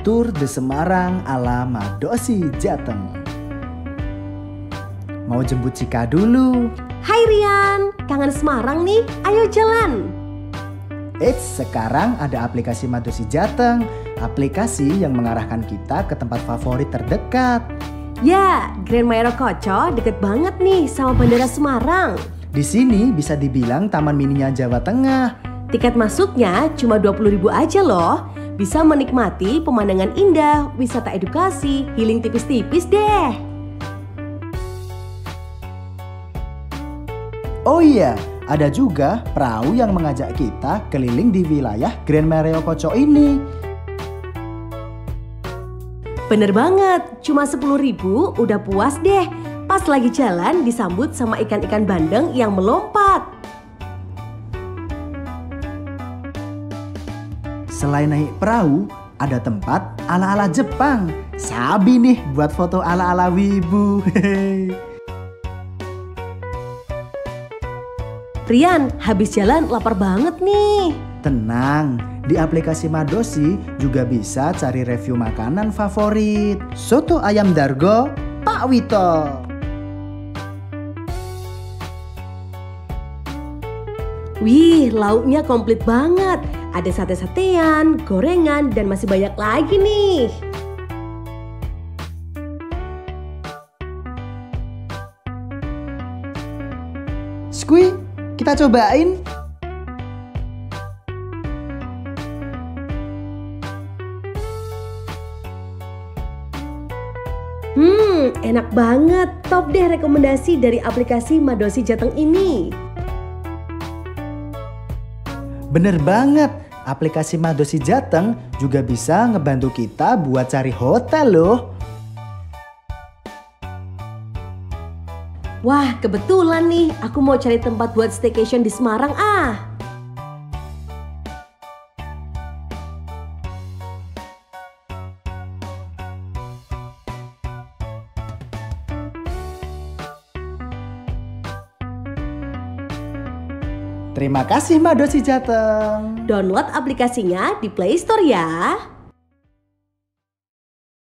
Tour de Semarang ala Madosi Jateng. Mau jemput Cika dulu. Hai Rian, kangen Semarang nih, ayo jalan. Sekarang ada aplikasi Madosi Jateng, aplikasi yang mengarahkan kita ke tempat favorit terdekat. Ya, Grand Maero Koco deket banget nih sama Bandara Semarang. Di sini bisa dibilang taman mininya Jawa Tengah. Tiket masuknya cuma 20.000 aja loh. Bisa menikmati pemandangan indah, wisata edukasi, healing tipis-tipis deh. Oh iya, ada juga perahu yang mengajak kita keliling di wilayah Grand Maero Koco ini. Bener banget, cuma 10.000 udah puas deh. Pas lagi jalan disambut sama ikan-ikan bandeng yang melompat. Selain naik perahu, ada tempat ala-ala Jepang. Sabi nih buat foto ala-ala wibu. Rian, habis jalan lapar banget nih. Tenang, di aplikasi Madosi juga bisa cari review makanan favorit. Soto ayam Dargo, Pak Wito. Wih, lauknya komplit banget. Ada sate-satean, gorengan, dan masih banyak lagi nih. Skui, kita cobain. Enak banget. Top deh rekomendasi dari aplikasi Madosi Jateng ini. Bener banget, aplikasi Madosi Jateng juga bisa ngebantu kita buat cari hotel loh. Wah, kebetulan nih aku mau cari tempat buat staycation di Semarang ah. Terima kasih Madosi Jateng. Download aplikasinya di Play Store ya.